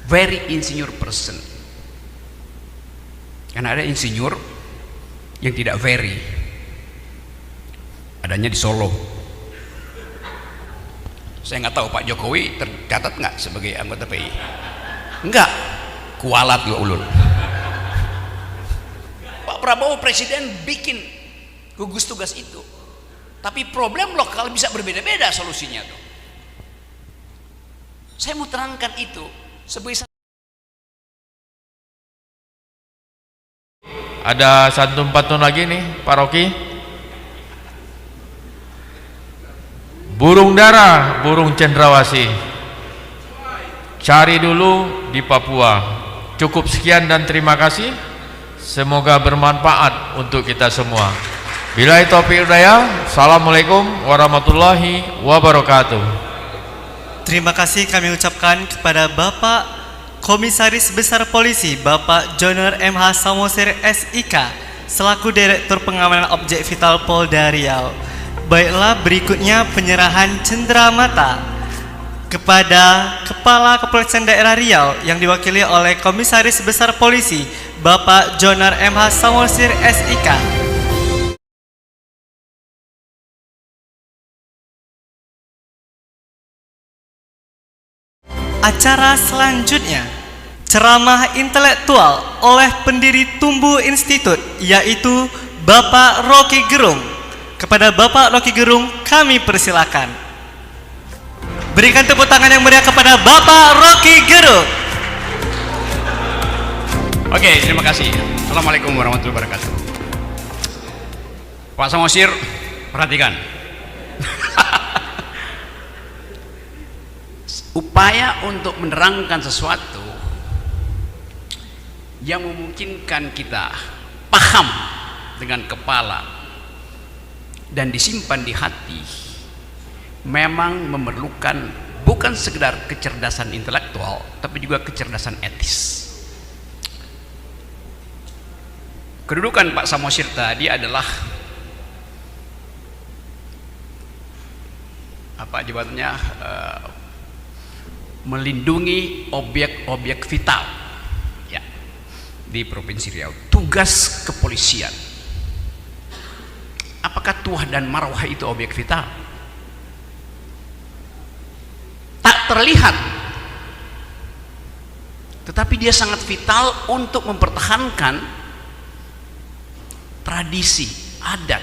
very insinyur person. Karena ada insinyur yang tidak very, adanya di Solo. Saya nggak tahu Pak Jokowi tercatat nggak sebagai anggota PI. Enggak, kualat juga ulul. Pak Prabowo presiden bikin gugus tugas itu, tapi problem lokal bisa berbeda-beda solusinya tuh. Saya mau terangkan itu sebagai ada santun pantun lagi nih Pak Rocky. Burung dara, burung cendrawasih, cari dulu di Papua. Cukup sekian dan terima kasih. Semoga bermanfaat untuk kita semua. Billahi taufiq hidayah. Assalamualaikum warahmatullahi wabarakatuh. Terima kasih kami ucapkan kepada Bapak Komisaris Besar Polisi Bapak Jonor MH Samosir SIK selaku Direktur Pengamanan Objek Vital Polda Riau. Baiklah, berikutnya penyerahan cenderamata kepada Kepala Kepolisian Daerah Riau yang diwakili oleh Komisaris Besar Polisi Bapak Jonor MH Samosir SIK. Acara selanjutnya, ceramah intelektual oleh pendiri Tumbuh Institute, yaitu Bapak Rocky Gerung. Kepada Bapak Rocky Gerung kami persilakan. Berikan tepuk tangan yang meriah kepada Bapak Rocky Gerung. Oke, terima kasih. Assalamualaikum warahmatullahi wabarakatuh. Pak Samosir, perhatikan. Upaya untuk menerangkan sesuatu yang memungkinkan kita paham dengan kepala dan disimpan di hati memang memerlukan bukan sekedar kecerdasan intelektual, tapi juga kecerdasan etis. Kedudukan Pak Samosir tadi adalah apa jabatannya? Melindungi objek-objek vital ya di Provinsi Riau. Tugas kepolisian. Apakah tuah dan marwah itu objek vital? Tak terlihat, tetapi dia sangat vital untuk mempertahankan tradisi, adat,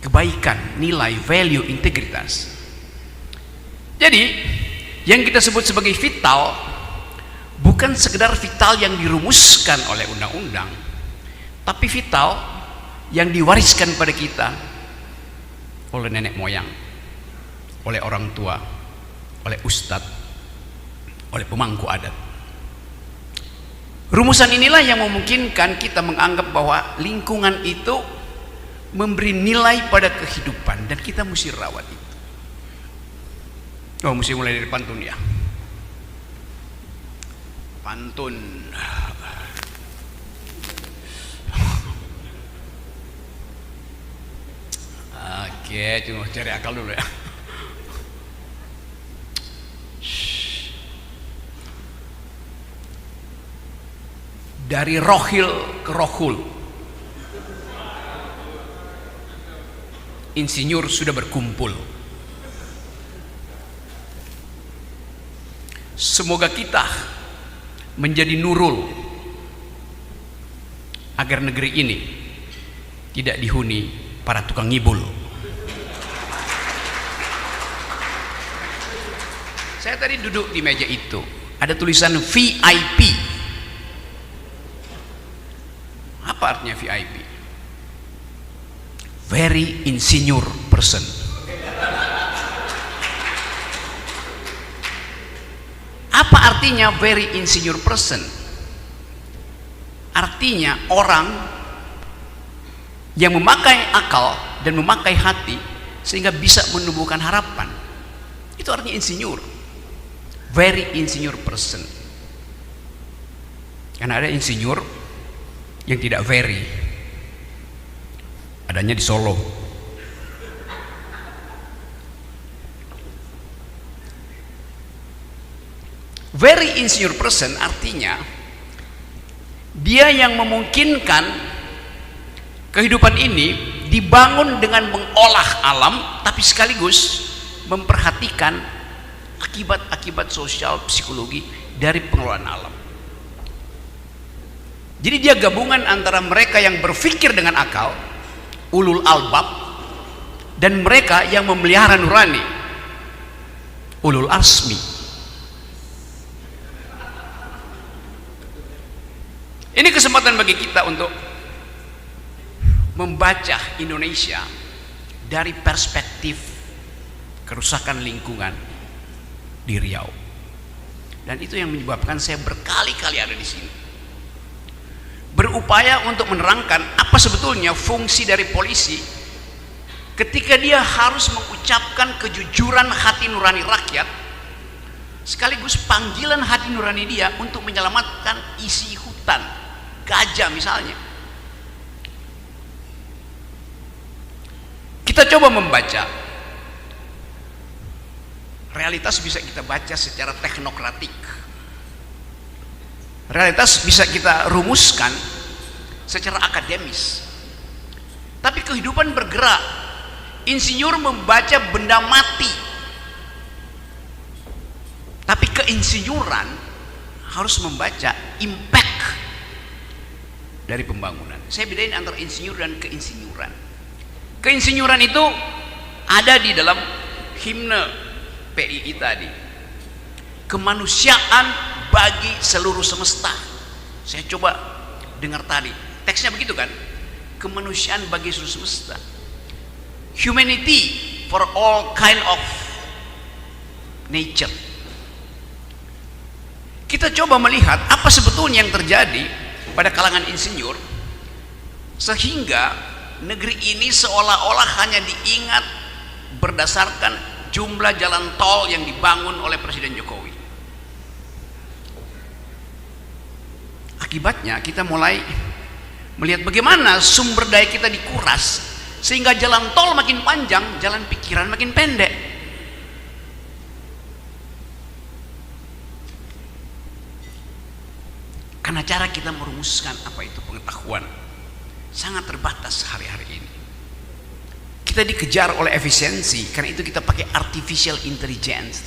kebaikan, nilai, value, integritas. Jadi yang kita sebut sebagai vital bukan sekedar vital yang dirumuskan oleh undang-undang, tapi vital yang diwariskan pada kita oleh nenek moyang, oleh orang tua, oleh ustadz, oleh pemangku adat. Rumusan inilah yang memungkinkan kita menganggap bahwa lingkungan itu memberi nilai pada kehidupan dan kita mesti rawat itu. Oh, mesti mulai dari pantun ya. Pantun. Oke, cuma cari akal dulu ya. Dari rohil ke rohul, insinyur sudah berkumpul. Semoga kita menjadi nurul agar negeri ini tidak dihuni para tukang ngibul. Saya tadi duduk di meja itu, ada tulisan VIP. Apa artinya VIP? Very insinyur person. Apa artinya very insinyur person? Artinya orang yang memakai akal dan memakai hati sehingga bisa menumbuhkan harapan. Itu artinya insinyur. Very insinyur person. Karena ada insinyur yang tidak very, adanya di Solo. Very insinyur person artinya dia yang memungkinkan kehidupan ini dibangun dengan mengolah alam, tapi sekaligus memperhatikan akibat-akibat sosial psikologi dari pengelolaan alam. Jadi dia gabungan antara mereka yang berpikir dengan akal, ulul albab, dan mereka yang memelihara nurani, ulul arsmi. Ini kesempatan bagi kita untuk membaca Indonesia dari perspektif kerusakan lingkungan di Riau. Dan itu yang menyebabkan saya berkali-kali ada di sini, berupaya untuk menerangkan apa sebetulnya fungsi dari polisi ketika dia harus mengucapkan kejujuran hati nurani rakyat, sekaligus panggilan hati nurani dia untuk menyelamatkan isi hutan, gajah misalnya. Kita coba membaca realitas, bisa kita baca secara teknokratik, realitas bisa kita rumuskan secara akademis, tapi kehidupan bergerak. Insinyur membaca benda mati, tapi keinsinyuran harus membaca impact dari pembangunan. Saya bedain antara insinyur dan keinsinyuran. Keinsinyuran itu ada di dalam himne PII tadi, kemanusiaan bagi seluruh semesta. Saya coba dengar tadi, teksnya begitu kan, kemanusiaan bagi seluruh semesta, humanity for all kind of nature. Kita coba melihat apa sebetulnya yang terjadi pada kalangan insinyur sehingga negeri ini seolah-olah hanya diingat berdasarkan jumlah jalan tol yang dibangun oleh Presiden Jokowi. Akibatnya kita mulai melihat bagaimana sumber daya kita dikuras sehingga jalan tol makin panjang, jalan pikiran makin pendek. Karena cara kita merumuskan apa itu pengetahuan sangat terbatas hari-hari ini. Kita dikejar oleh efisiensi, karena itu kita pakai artificial intelligence.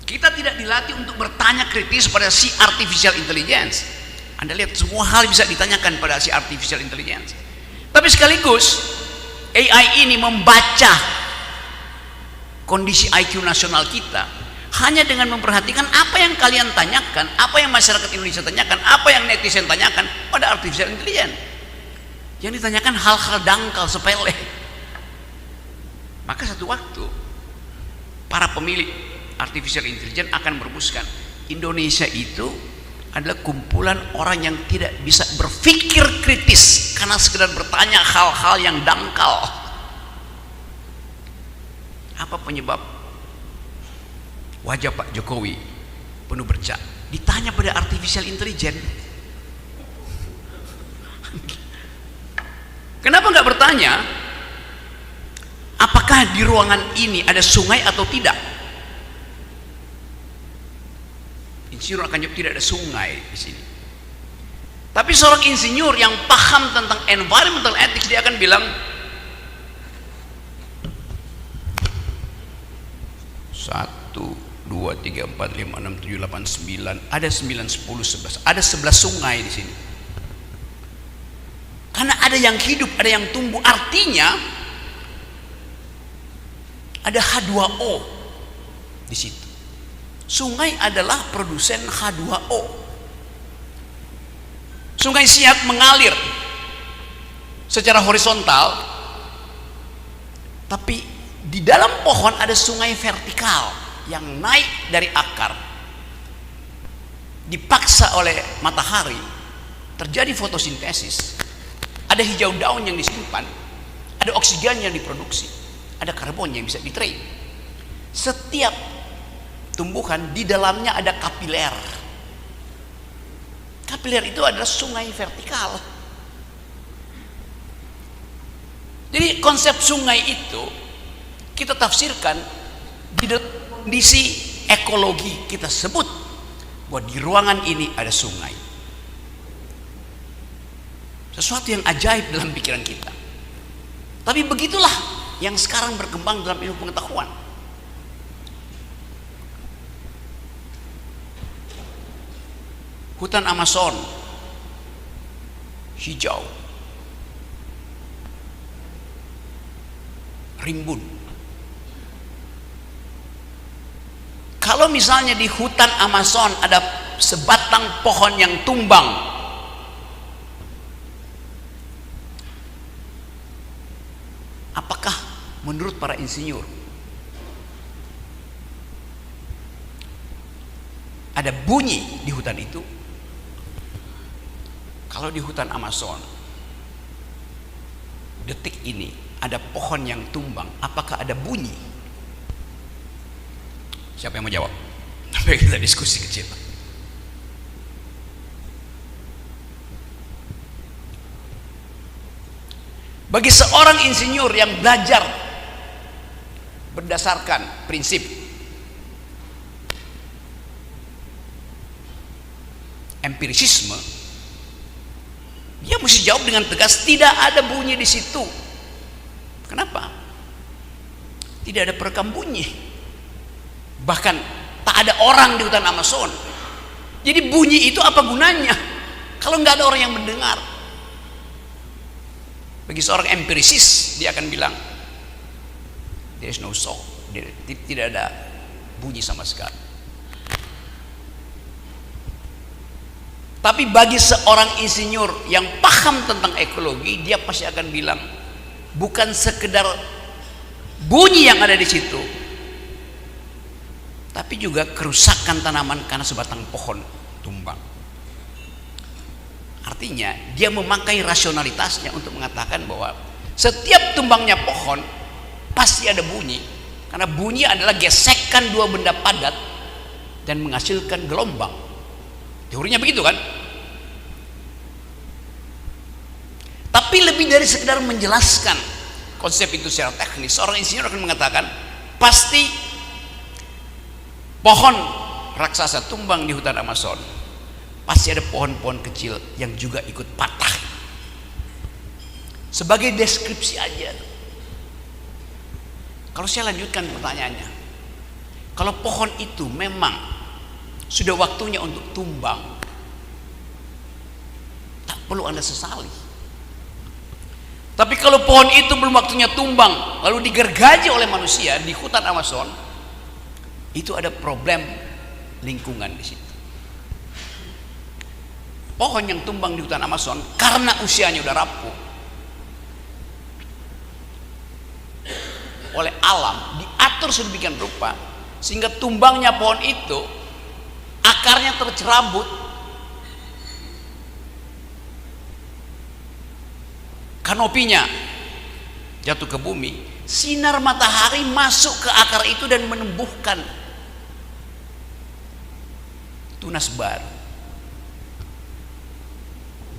Kita tidak dilatih untuk bertanya kritis pada si artificial intelligence. Anda lihat semua hal bisa ditanyakan pada si artificial intelligence. Tapi sekaligus AI ini membaca kondisi IQ nasional kita hanya dengan memperhatikan apa yang kalian tanyakan, apa yang masyarakat Indonesia tanyakan, apa yang netizen tanyakan pada artificial intelligence. Yang ditanyakan hal-hal dangkal, sepele. Maka satu waktu para pemilik artificial intelligence akan merumuskan Indonesia itu adalah kumpulan orang yang tidak bisa berpikir kritis karena sekedar bertanya hal-hal yang dangkal. Apa penyebab wajah Pak Jokowi penuh bercak? Ditanya pada artificial intelligence. Kenapa nggak bertanya apakah di ruangan ini ada sungai atau tidak? Insinyur akan jawab tidak ada sungai di sini. Tapi seorang insinyur yang paham tentang environmental ethics, dia akan bilang 1, 2, 3, 4, 5, 6, 7, 8, 9, ada 9, 10, 11, ada 11 sungai di sini. Karena ada yang hidup, ada yang tumbuh, artinya ada H2O di situ. Sungai adalah produsen H2O. Sungai Siak mengalir secara horizontal, tapi di dalam pohon ada sungai vertikal yang naik dari akar, dipaksa oleh matahari, terjadi fotosintesis, ada hijau daun yang disimpan, ada oksigen yang diproduksi, ada karbon yang bisa di-trade. Setiap tumbuhan di dalamnya ada kapiler. Kapiler itu adalah sungai vertikal. Jadi konsep sungai itu kita tafsirkan di dalam kondisi ekologi kita sebut bahwa di ruangan ini ada sungai. Sesuatu yang ajaib dalam pikiran kita. Tapi begitulah yang sekarang berkembang dalam ilmu pengetahuan. Hutan Amazon hijau, rimbun. Kalau misalnya di hutan Amazon ada sebatang pohon yang tumbang, apakah menurut para insinyur ada bunyi di hutan itu? Kalau di hutan Amazon detik ini ada pohon yang tumbang, apakah ada bunyi? Siapa yang mau jawab? Sampai kita diskusi kecil. Bagi seorang insinyur yang belajar berdasarkan prinsip empirisisme, dia mesti jawab dengan tegas, tidak ada bunyi di situ. Kenapa? Tidak ada perekam bunyi. Bahkan tak ada orang di hutan Amazon. Jadi bunyi itu apa gunanya kalau nggak ada orang yang mendengar? Bagi seorang empirisis, dia akan bilang there is no sound, tidak ada bunyi sama sekali. Tapi bagi seorang insinyur yang paham tentang ekologi, dia pasti akan bilang bukan sekedar bunyi yang ada di situ, tapi juga kerusakan tanaman karena sebatang pohon tumbang. Artinya dia memakai rasionalitasnya untuk mengatakan bahwa setiap tumbangnya pohon pasti ada bunyi, karena bunyi adalah gesekan dua benda padat dan menghasilkan gelombang. Teorinya begitu kan? Tapi lebih dari sekedar menjelaskan konsep itu secara teknis, seorang insinyur akan mengatakan pasti pohon raksasa tumbang di hutan Amazon, pasti ada pohon-pohon kecil yang juga ikut patah. Sebagai deskripsi aja. Kalau saya lanjutkan pertanyaannya, kalau pohon itu memang sudah waktunya untuk tumbang, tak perlu Anda sesali. Tapi kalau pohon itu belum waktunya tumbang lalu digergaji oleh manusia di hutan Amazon, itu ada problem lingkungan di situ. Pohon yang tumbang di hutan Amazon karena usianya udah rapuh, oleh alam diatur sedemikian rupa sehingga tumbangnya pohon itu akarnya tercerabut, kanopinya jatuh ke bumi, sinar matahari masuk ke akar itu dan menumbuhkan tunas baru.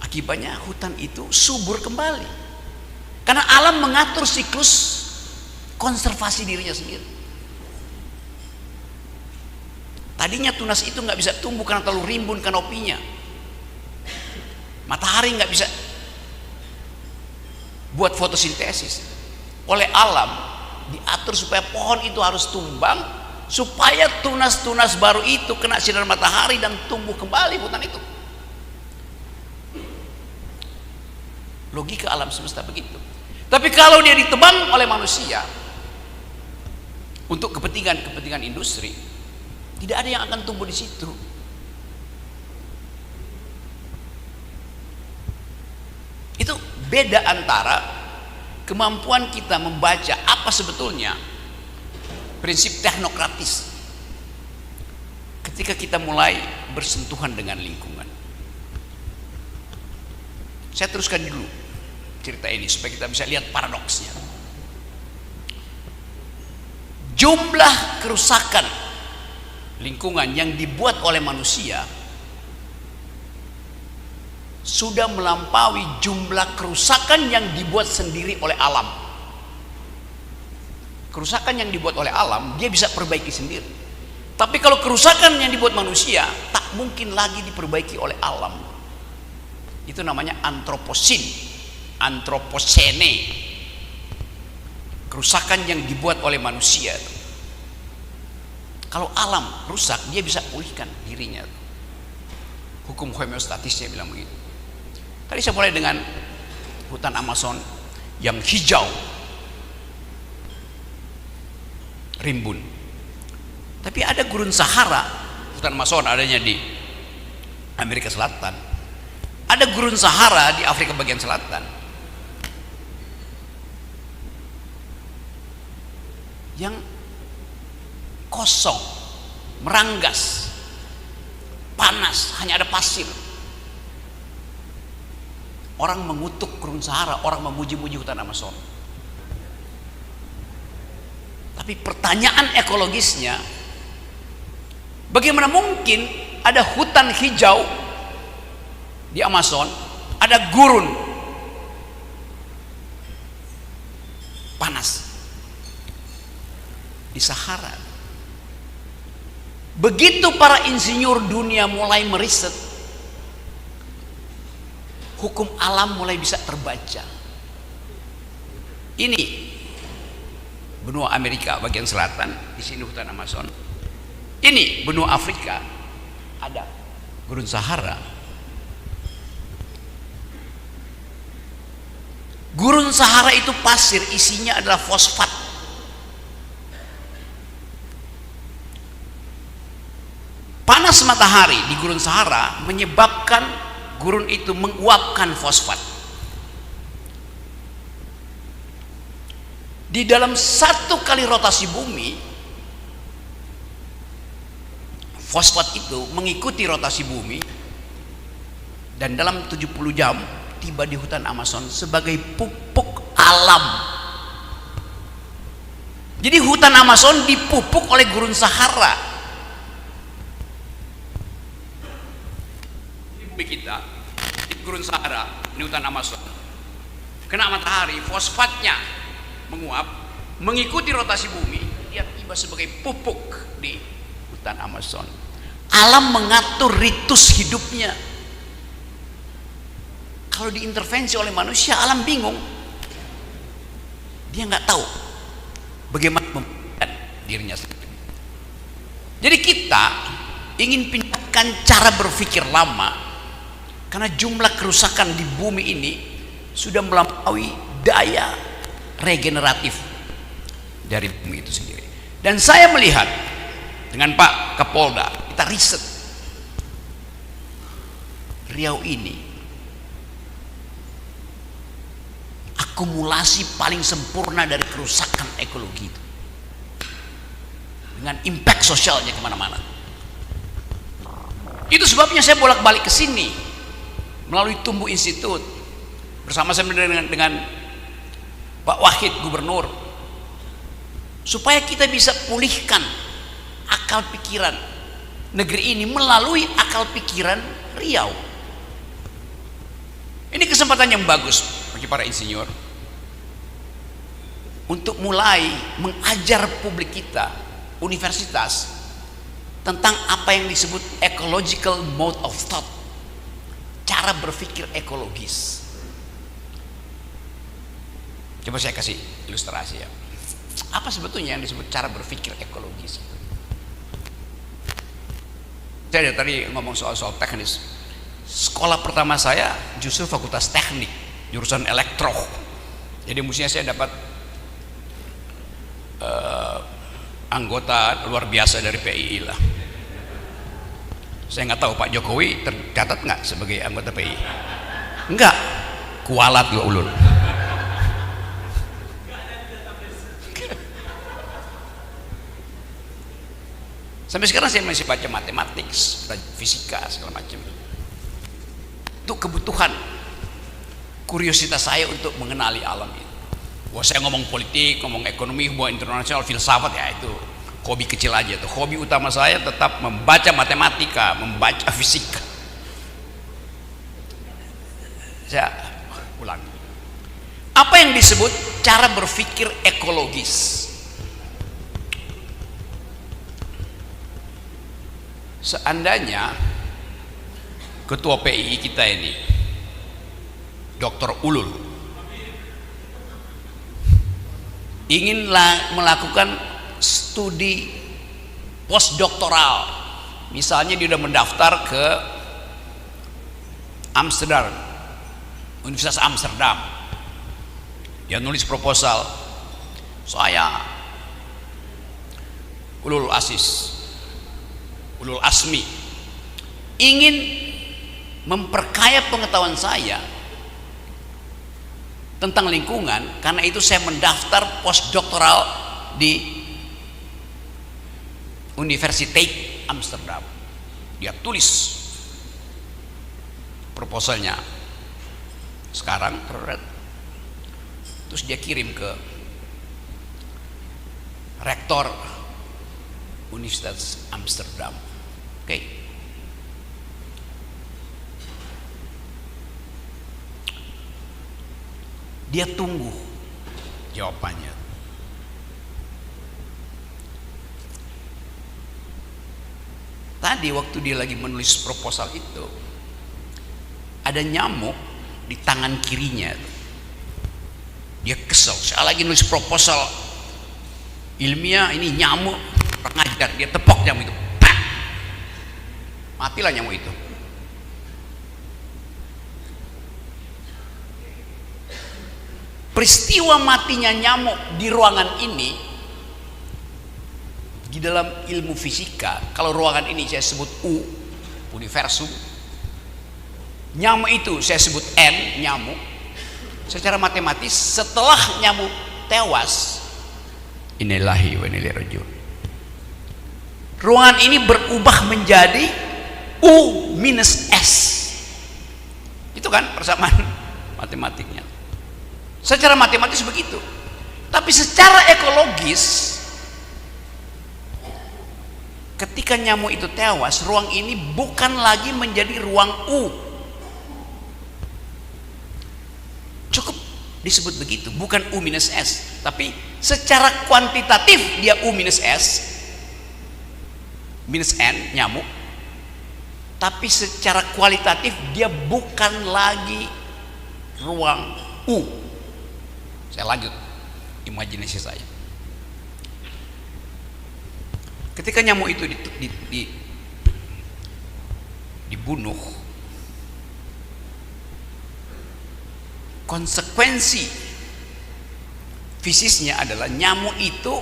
Akibatnya hutan itu subur kembali karena alam mengatur siklus konservasi dirinya sendiri. Tadinya tunas itu nggak bisa tumbuh karena terlalu rimbun kanopinya, matahari nggak bisa buat fotosintesis. Oleh alam diatur supaya pohon itu harus tumbang supaya tunas-tunas baru itu kena sinar matahari dan tumbuh kembali hutan itu. Logika alam semesta begitu. Tapi kalau dia ditebang oleh manusia untuk kepentingan industri, tidak ada yang akan tumbuh di situ. Itu beda antara kemampuan kita membaca apa sebetulnya prinsip teknokratis ketika kita mulai bersentuhan dengan lingkungan. Saya teruskan dulu cerita ini supaya kita bisa lihat paradoksnya. Jumlah kerusakan lingkungan yang dibuat oleh manusia sudah melampaui jumlah kerusakan yang dibuat sendiri oleh alam. Kerusakan yang dibuat oleh alam dia bisa perbaiki sendiri. Tapi kalau kerusakan yang dibuat manusia tak mungkin lagi diperbaiki oleh alam. Itu namanya antroposin, antroposene. Kerusakan yang dibuat oleh manusia. Kalau alam rusak, dia bisa pulihkan dirinya. Hukum homeostatisnya bilang begitu. Tadi saya mulai dengan hutan Amazon yang hijau, rimbun. Tapi ada gurun Sahara, hutan Amazon adanya di Amerika Selatan. Ada gurun Sahara di Afrika bagian selatan. Yang kosong, meranggas, panas, hanya ada pasir. Orang mengutuk gurun Sahara, orang memuji-muji hutan Amazon. Tapi pertanyaan ekologisnya, bagaimana mungkin ada hutan hijau di Amazon, ada gurun panas di Sahara? Begitu para insinyur dunia mulai meriset, hukum alam mulai bisa terbaca. Ini benua Amerika bagian selatan, di sini hutan Amazon. Ini benua Afrika, ada gurun Sahara. Gurun Sahara itu pasir, isinya adalah fosfat. Panas matahari di gurun Sahara menyebabkan gurun itu menguapkan fosfat. Di dalam satu kali rotasi bumi, fosfat itu mengikuti rotasi bumi, dan dalam 70 jam tiba di hutan Amazon sebagai pupuk alam. Jadi hutan Amazon dipupuk oleh gurun Sahara. Bumi kita di gurun Sahara, ini hutan Amazon, kena matahari, fosfatnya menguap, mengikuti rotasi bumi, dia tiba sebagai pupuk di hutan Amazon. Alam mengatur ritus hidupnya. Kalau diintervensi oleh manusia, alam bingung, dia nggak tahu bagaimana membuat dirinya sendiri. Jadi kita ingin pindahkan cara berpikir lama, karena jumlah kerusakan di bumi ini sudah melampaui daya regeneratif dari bumi itu sendiri. Dan saya melihat dengan Pak Kapolda, kita riset Riau ini akumulasi paling sempurna dari kerusakan ekologi itu, dengan impact sosialnya kemana-mana. Itu sebabnya saya bolak-balik ke sini melalui Tumbuh Institute bersama saya dengan Pak Wahid Gubernur, supaya kita bisa pulihkan akal pikiran negeri ini melalui akal pikiran Riau. Ini kesempatan yang bagus bagi para insinyur untuk mulai mengajar publik kita, universitas, tentang apa yang disebut ecological mode of thought, cara berpikir ekologis. Coba saya kasih ilustrasi ya. Apa sebetulnya yang disebut cara berpikir ekologis? Saya tadi ngomong soal teknis. Sekolah pertama saya justru fakultas teknik, jurusan elektro. Jadi mestinya saya dapat anggota luar biasa dari PII lah. Saya nggak tahu Pak Jokowi tercatat nggak sebagai anggota PII? Enggak, kualat lo ulul. Sampai sekarang saya masih baca matematik, fisika segala macam. Itu kebutuhan, kuriositas saya untuk mengenali alam itu. Wah, saya ngomong politik, ngomong ekonomi, hubungan internasional, filsafat, ya itu hobi kecil aja tuh. Hobi utama saya tetap membaca matematika, membaca fisika. Saya ulang. Apa yang disebut cara berpikir ekologis? seandainya ketua PII kita ini Dr. Ulul ingin melakukan studi postdoktoral, misalnya dia sudah mendaftar ke Amsterdam, Universitas Amsterdam, dia nulis proposal, saya Ulul Asmi ingin memperkaya pengetahuan saya tentang lingkungan, karena itu saya mendaftar postdoktoral di Universiteit Amsterdam. Dia tulis proposalnya sekarang, terus dia kirim ke rektor Universitas Amsterdam. Oke. Dia tunggu jawabannya. Tadi waktu dia lagi menulis proposal itu, ada nyamuk di tangan kirinya. Dia kesel, saya lagi nulis proposal ilmiah, ini nyamuk pengajar, dia tepok nyamuk itu, pak, matilah nyamuk itu. Peristiwa matinya nyamuk di ruangan ini, di dalam ilmu fisika, kalau ruangan ini saya sebut U, universum, nyamuk itu saya sebut N, nyamuk. Secara matematis setelah nyamuk tewas, innalillahi wa inna ilaihi raji'un, ruangan ini berubah menjadi U minus S. Itu kan persamaan matematiknya. Secara matematis begitu, tapi secara ekologis, ketika nyamuk itu tewas, ruang ini bukan lagi menjadi ruang U. Cukup disebut begitu, bukan U minus S, tapi secara kuantitatif dia U minus S, minus N, nyamuk, tapi secara kualitatif dia bukan lagi ruang U. Saya lanjut imajinasi saya. Ketika nyamuk itu dibunuh, konsekuensi fisisnya adalah nyamuk itu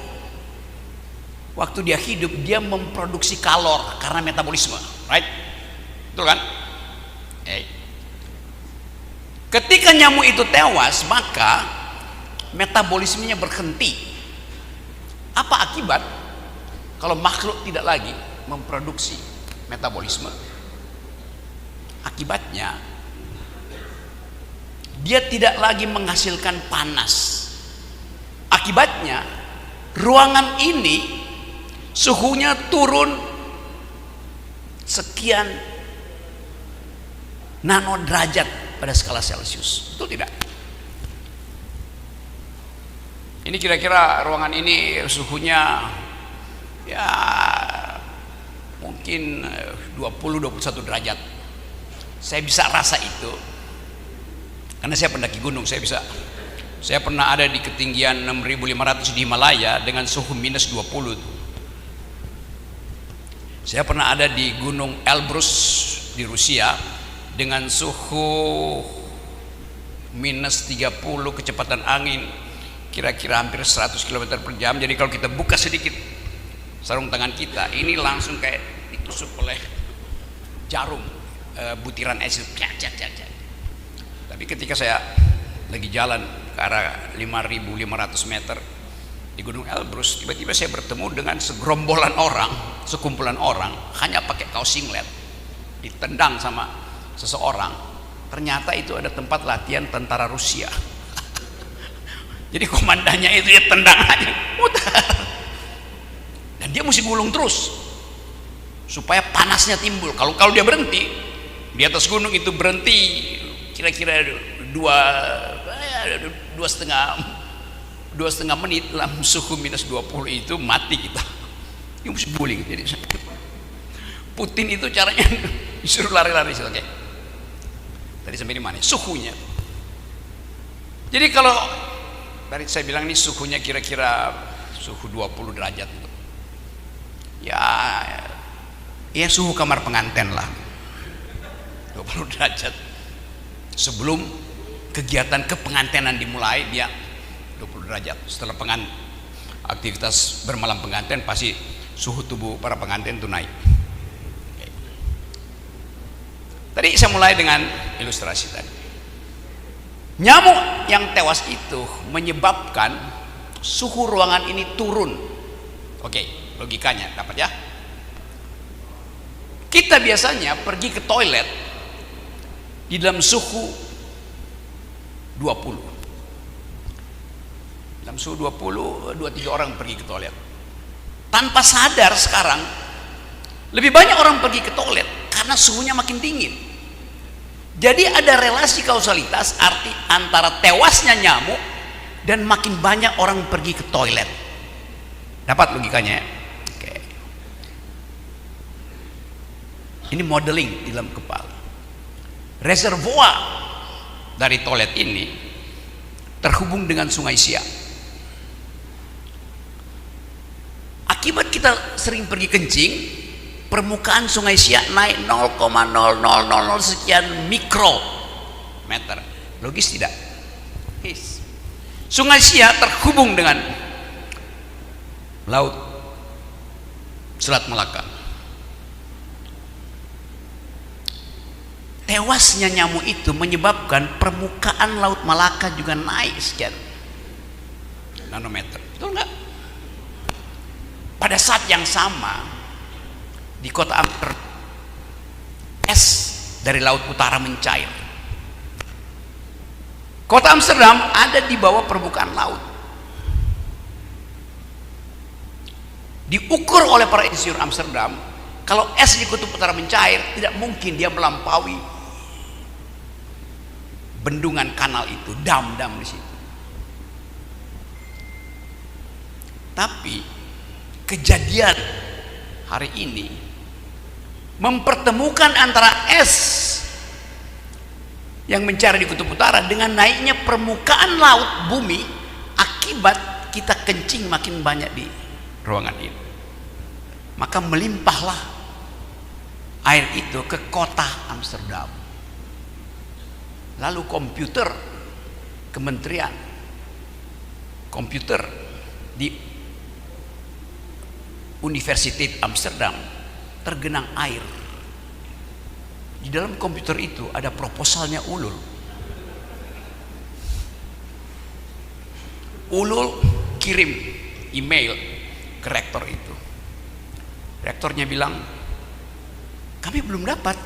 waktu dia hidup dia memproduksi kalor karena metabolisme, right? Betul kan? Ketika nyamuk itu tewas, maka metabolismenya berhenti. Apa akibat kalau makhluk tidak lagi memproduksi metabolisme? Akibatnya dia tidak lagi menghasilkan panas. Akibatnya ruangan ini suhunya turun sekian nano derajat pada skala Celcius. Betul tidak? Ini kira-kira ruangan ini suhunya ya mungkin 20-21 derajat. Saya bisa rasa itu karena saya pendaki gunung. Saya pernah ada di ketinggian 6.500 di Himalaya dengan suhu minus 20. Saya pernah ada di gunung Elbrus di Rusia dengan suhu minus 30, kecepatan angin kira-kira hampir 100 km per jam. Jadi kalau kita buka sedikit sarung tangan kita, ini langsung kayak ditusuk oleh jarum, butiran es. Tapi ketika saya lagi jalan ke arah 5.500 meter di Gunung Elbrus, tiba-tiba saya bertemu dengan segerombolan orang, sekumpulan orang hanya pakai kaos singlet, ditendang sama seseorang. Ternyata itu ada tempat latihan tentara Rusia. Jadi komandannya itu dia tendang aja, mutar, dan dia mesti gulung terus supaya panasnya timbul. Kalau dia berhenti di atas gunung itu, berhenti kira-kira dua setengah menit dalam suhu minus 20 itu mati kita. Dia mesti guling. Jadi Putin itu caranya disuruh lari-lari. Oke. Tadi sampai di mana? Suhunya. Jadi kalau dari saya bilang ini suhunya kira-kira suhu 20 derajat itu. Ya suhu kamar pengantin lah. 20 derajat. Sebelum kegiatan kepengantinan dimulai dia 20 derajat. Setelah aktivitas bermalam pengantin pasti suhu tubuh para pengantin itu naik. Oke. Tadi saya mulai dengan ilustrasi tadi. Nyamuk yang tewas itu menyebabkan suhu ruangan ini turun. Oke, logikanya dapat ya? Kita biasanya pergi ke toilet di dalam suhu 20. Dalam suhu 20, 2-3 orang pergi ke toilet. Tanpa sadar sekarang lebih banyak orang pergi ke toilet karena suhunya makin dingin. Jadi ada relasi kausalitas arti antara tewasnya nyamuk dan makin banyak orang pergi ke toilet. Dapat logikanya ya? Oke. Ini modeling di dalam kepala. Reservoir dari toilet ini terhubung dengan Sungai Siak. Akibat kita sering pergi kencing, permukaan Sungai Siak naik 0,0000 sekian mikrometer. Logis tidak? Yes. Sungai Siak terhubung dengan laut Selat Melaka. Tewasnya nyamuk itu menyebabkan permukaan laut Malaka juga naik sekian nanometer. Betul nggak? Pada saat yang sama di kota Amsterdam es dari laut utara mencair. Kota Amsterdam ada di bawah permukaan laut. Diukur oleh para insinyur Amsterdam, kalau es di kutub utara mencair, tidak mungkin dia melampaui bendungan kanal itu, dam-dam di situ. Tapi kejadian hari ini mempertemukan antara es yang mencari di kutub utara dengan naiknya permukaan laut bumi akibat kita kencing makin banyak di ruangan ini. Maka melimpahlah air itu ke kota Amsterdam. Lalu komputer kementerian komputer di Universitas Amsterdam tergenang air. Di dalam komputer itu ada proposalnya Ulul. Ulul kirim email ke rektor itu. Rektornya bilang, kami belum dapat.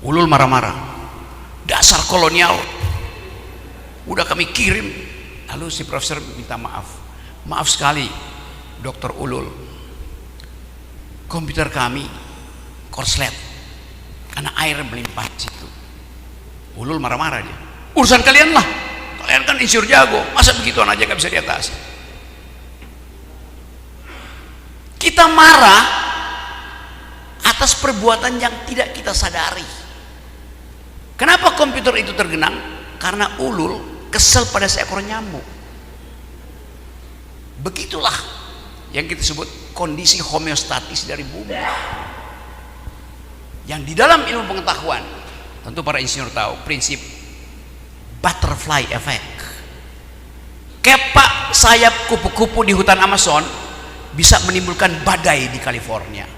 Ulul marah-marah, dasar kolonial, udah kami kirim. Lalu si profesor minta maaf sekali Dr. Ulul, komputer kami korslet karena air melimpah di situ. Ulul marah-marah dia, urusan kalian lah, kalian kan insinyur jago, masa begituan aja nggak bisa diatasi. Kita marah atas perbuatan yang tidak kita sadari. Kenapa komputer itu tergenang? Karena Ulul kesel pada seekor nyamuk. Begitulah yang kita sebut kondisi homeostatis dari bumi. Yang di dalam ilmu pengetahuan, tentu para insinyur tahu prinsip butterfly effect. Kepak sayap kupu-kupu di hutan Amazon bisa menimbulkan badai di California.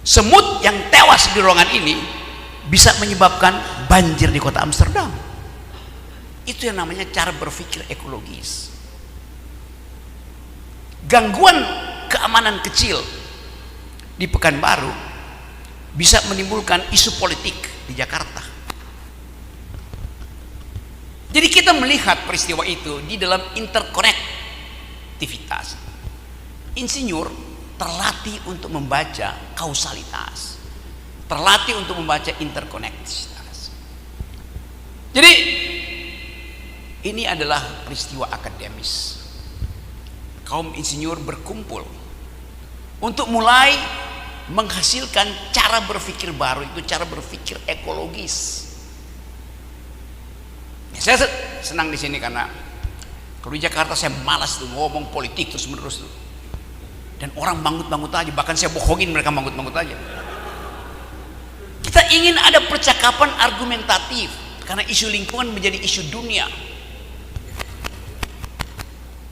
Semut yang tewas di ruangan ini bisa menyebabkan banjir di kota Amsterdam. Itu yang namanya cara berpikir ekologis. Gangguan keamanan kecil di Pekanbaru bisa menimbulkan isu politik di Jakarta. Jadi kita melihat peristiwa itu di dalam interkonektivitas. Insinyur terlatih untuk membaca kausalitas, terlatih untuk membaca interkonektivitas. Jadi ini adalah peristiwa akademis. kaum insinyur berkumpul untuk mulai menghasilkan cara berpikir baru, itu cara berpikir ekologis. Ya, saya senang di sini karena kalau di Jakarta saya malas tuh ngomong politik terus menerus tuh. Dan orang manggut-manggut aja, bahkan saya bohongin mereka manggut-manggut aja. Kita ingin ada percakapan argumentatif karena isu lingkungan menjadi isu dunia.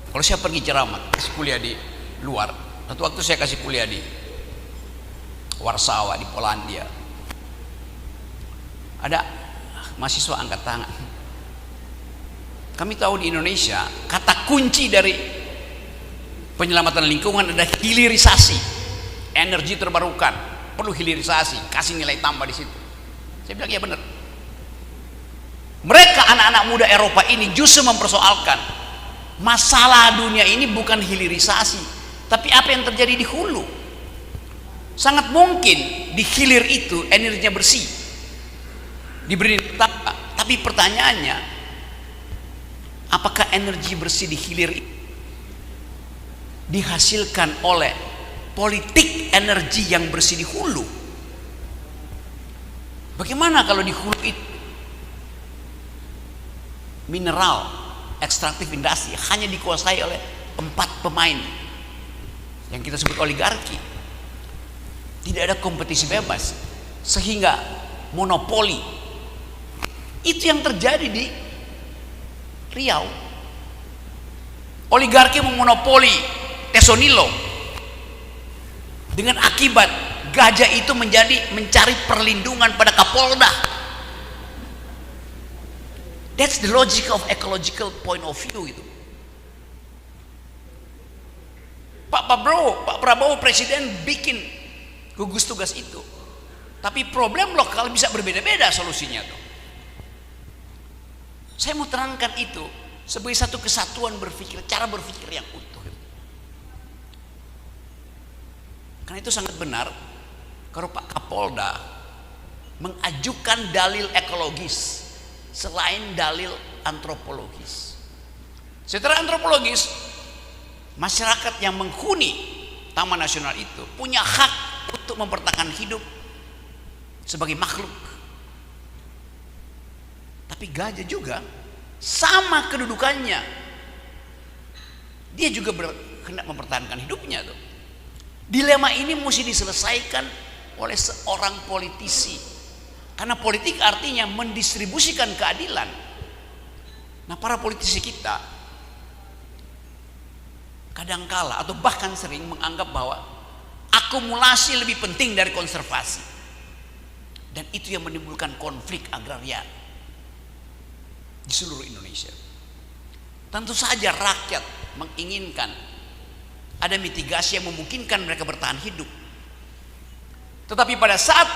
Kalau saya pergi ceramah, kasih kuliah di luar, satu waktu saya kasih kuliah di Warsawa di Polandia, ada mahasiswa angkat tangan. Kami tahu di Indonesia kata kunci dari penyelamatan lingkungan adalah hilirisasi, energi terbarukan, perlu hilirisasi, kasih nilai tambah di situ. Saya bilang ya benar. Mereka anak-anak muda Eropa ini justru mempersoalkan masalah dunia ini bukan hilirisasi, tapi apa yang terjadi di hulu. Sangat mungkin di hilir itu energinya bersih, diberi tapi pertanyaannya, apakah energi bersih di hilir itu dihasilkan oleh politik energi yang bersih di hulu? Bagaimana kalau di hulu itu mineral ekstraktif industri hanya dikuasai oleh 4 pemain yang kita sebut oligarki? Tidak ada kompetisi bebas sehingga monopoli. Itu yang terjadi di Riau. Oligarki memonopoli Tesonilo dengan akibat gajah itu mencari perlindungan pada Kapolda. That's the logic of ecological point of view itu. Pak Prabowo presiden bikin gugus tugas itu, tapi problem lokal bisa berbeda-beda solusinya tuh. Saya mau terangkan itu sebagai satu kesatuan berpikir, cara berpikir yang utuh. Karena itu sangat benar kalau Pak Kapolda mengajukan dalil ekologis selain dalil antropologis. Secara antropologis, masyarakat yang menghuni Taman Nasional itu punya hak untuk mempertahankan hidup sebagai makhluk. Tapi gajah juga sama kedudukannya, dia juga hendak mempertahankan hidupnya tuh. Dilema ini mesti diselesaikan oleh seorang politisi, karena politik artinya mendistribusikan keadilan. Nah, para politisi kita kadangkala atau bahkan sering menganggap bahwa akumulasi lebih penting dari konservasi, dan itu yang menimbulkan konflik agraria di seluruh Indonesia. Tentu saja rakyat menginginkan ada mitigasi yang memungkinkan mereka bertahan hidup, tetapi pada saat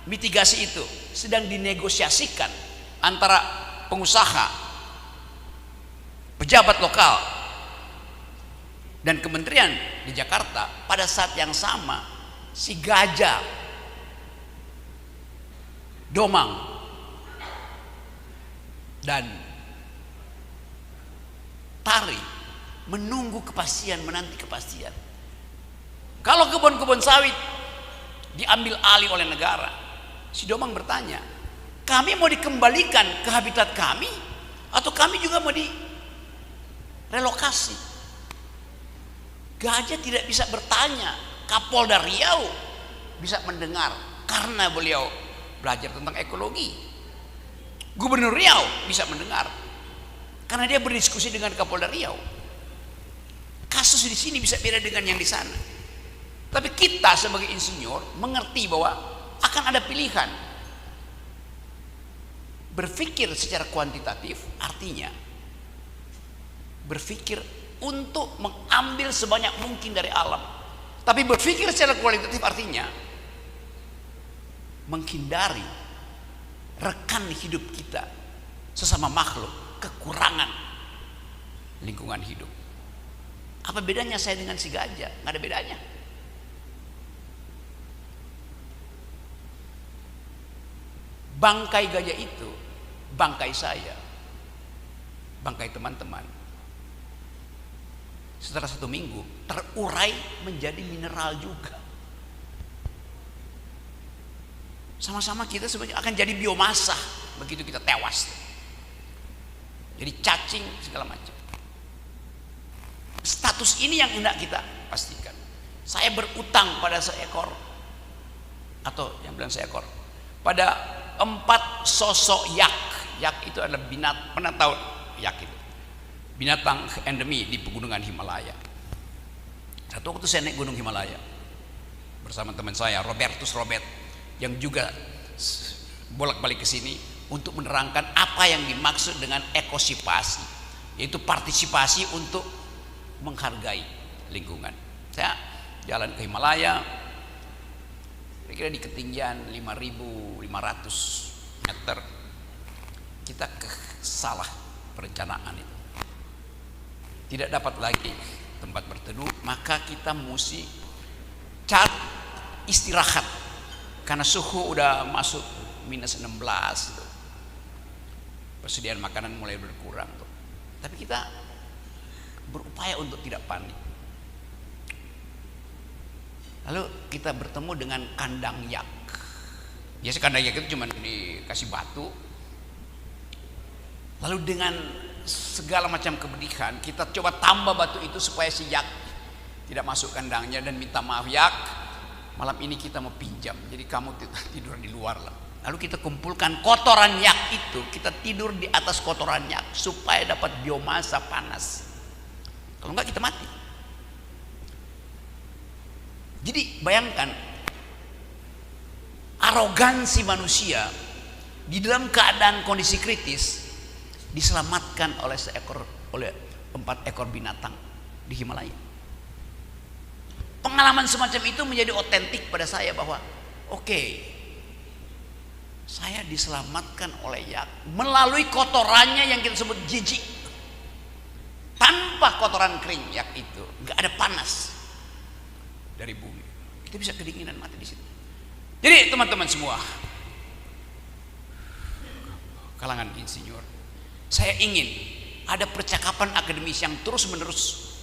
mitigasi itu sedang dinegosiasikan antara pengusaha, pejabat lokal, dan kementerian di Jakarta, pada saat yang sama si gajah domang dan tari menunggu kepastian, menanti kepastian. Kalau kebun-kebun sawit diambil alih oleh negara, si domang bertanya, kami mau dikembalikan ke habitat kami atau kami juga mau direlokasi? Gajah tidak bisa bertanya, Kapolda Riau bisa mendengar karena beliau belajar tentang ekologi. Gubernur Riau bisa mendengar karena dia berdiskusi dengan Kapolda Riau. Kasus di sini bisa beda dengan yang di sana. Tapi kita sebagai insinyur mengerti bahwa akan ada pilihan. Berpikir secara kuantitatif artinya berpikir untuk mengambil sebanyak mungkin dari alam. Tapi berpikir secara kualitatif artinya menghindari rekan hidup kita, sesama makhluk, kekurangan lingkungan hidup. Apa bedanya saya dengan si gajah? Nggak ada bedanya. Bangkai gajah itu bangkai saya, bangkai teman-teman. setelah 1 minggu terurai menjadi mineral juga. Sama-sama kita sebenarnya akan jadi biomasa begitu kita tewas. Jadi cacing segala macam. Status ini yang hendak kita pastikan. Saya berutang pada seekor, atau yang bilang seekor, pada 4 sosok yak. Yak itu adalah binatang, pernah tahu yak itu? Binatang endemi di pegunungan Himalaya. Satu waktu saya naik gunung Himalaya bersama teman saya Robert, yang juga bolak-balik ke sini untuk menerangkan apa yang dimaksud dengan ekosipasi, yaitu partisipasi untuk menghargai lingkungan. Saya jalan ke Himalaya, kira-kira di ketinggian 5.500 meter. Kita salah perencanaan itu, tidak dapat lagi tempat berteduh, maka kita mesti cari istirahat karena suhu udah masuk -16 itu. Persediaan makanan mulai berkurang tuh. Tapi kita berupaya untuk tidak panik. Lalu kita bertemu dengan kandang yak. Biasa kandang yak itu cuma dikasih batu. Lalu dengan segala macam kebedihan kita coba tambah batu itu supaya si yak tidak masuk kandangnya dan minta maaf, yak, malam ini kita mau pinjam, jadi kamu tidur di luar lah. Lalu kita kumpulkan kotoran yak itu, kita tidur di atas kotoran yak supaya dapat biomasa panas. Kalau enggak kita mati. Jadi bayangkan arogansi manusia di dalam keadaan kondisi kritis diselamatkan oleh 4 ekor binatang di Himalaya. Pengalaman semacam itu menjadi otentik pada saya bahwa oke, saya diselamatkan oleh yak melalui kotorannya yang kita sebut jijik. Tanpa kotoran kering yak itu nggak ada panas dari bumi, kita bisa kedinginan mati di situ. Jadi teman-teman semua, kalangan insinyur, saya ingin ada percakapan akademis yang terus-menerus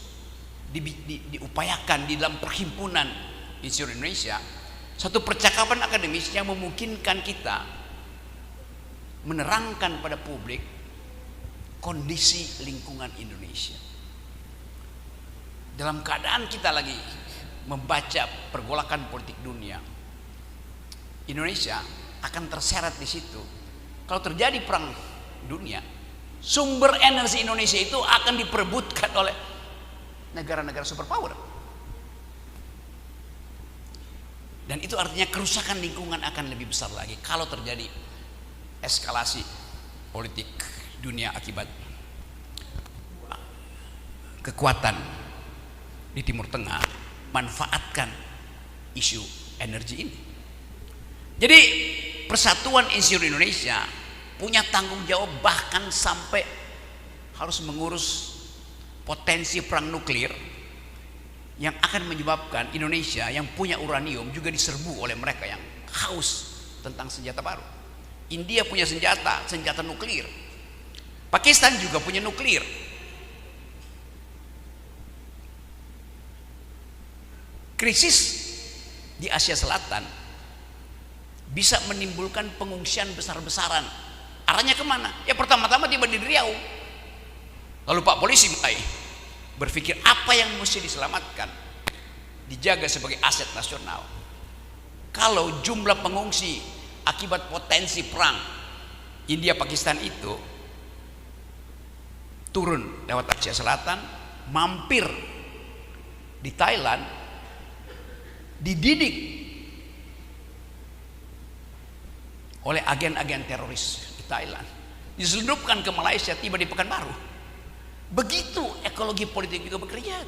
diupayakan di dalam perhimpunan insinyur Indonesia. Satu percakapan akademis yang memungkinkan kita menerangkan pada publik kondisi lingkungan Indonesia. Dalam keadaan kita lagi membaca pergolakan politik dunia, Indonesia akan terseret di situ. Kalau terjadi perang dunia, sumber energi Indonesia itu akan diperebutkan oleh negara-negara superpower. Dan itu artinya kerusakan lingkungan akan lebih besar lagi kalau terjadi eskalasi politik dunia akibat kekuatan di Timur Tengah manfaatkan isu energi ini. Jadi Persatuan Insinyur Indonesia punya tanggung jawab bahkan sampai harus mengurus potensi perang nuklir yang akan menyebabkan Indonesia yang punya uranium juga diserbu oleh mereka yang haus tentang senjata baru. India punya senjata nuklir. Pakistan juga punya nuklir. Krisis di Asia Selatan bisa menimbulkan pengungsian besar-besaran. Arahnya kemana? Ya pertama-tama tiba di Riau. Lalu Pak Polisi mulai berpikir apa yang mesti diselamatkan, dijaga sebagai aset nasional. Kalau jumlah pengungsi akibat potensi perang India Pakistan itu turun lewat Asia Selatan, mampir di Thailand, dididik oleh agen-agen teroris di Thailand, diselundupkan ke Malaysia, tiba di Pekanbaru. Begitu ekologi politik juga bekerja.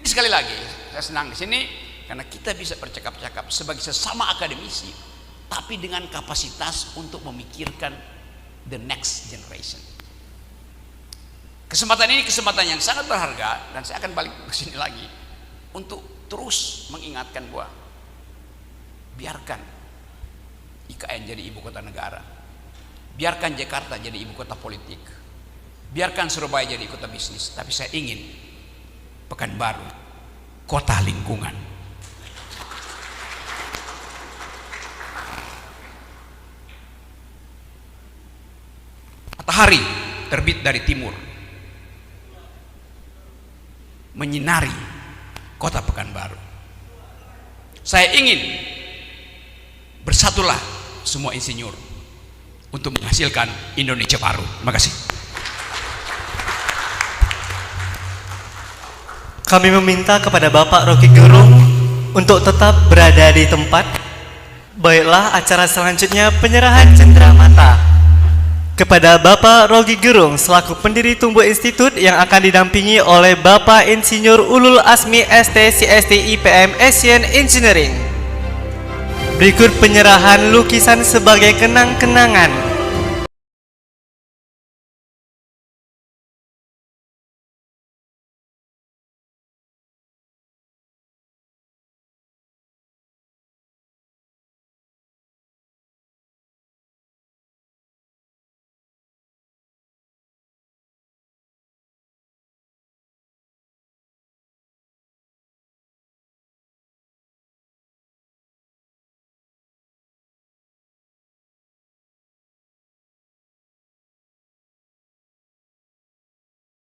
Jadi sekali lagi saya senang di sini karena kita bisa bercakap-cakap sebagai sesama akademisi, tapi dengan kapasitas untuk memikirkan the next generation. Kesempatan ini kesempatan yang sangat berharga dan saya akan balik ke sini lagi untuk terus mengingatkan bahwa biarkan IKN jadi ibu kota negara, biarkan Jakarta jadi ibu kota politik, biarkan Surabaya jadi kota bisnis, tapi saya ingin Pekanbaru, kota lingkungan. Matahari terbit dari timur, menyinari kota Pekanbaru. Saya ingin bersatulah semua insinyur untuk menghasilkan Indonesia baru. Terima kasih. Kami meminta kepada Bapak Rocky Gerung untuk tetap berada di tempat. Baiklah, acara selanjutnya penyerahan cenderamata kepada Bapak Rocky Gerung selaku pendiri Tumbuh Institut yang akan didampingi oleh Bapak Insinyur Ulul Asmi ST CST IPM Asian Engineering. Berikut penyerahan lukisan sebagai kenang-kenangan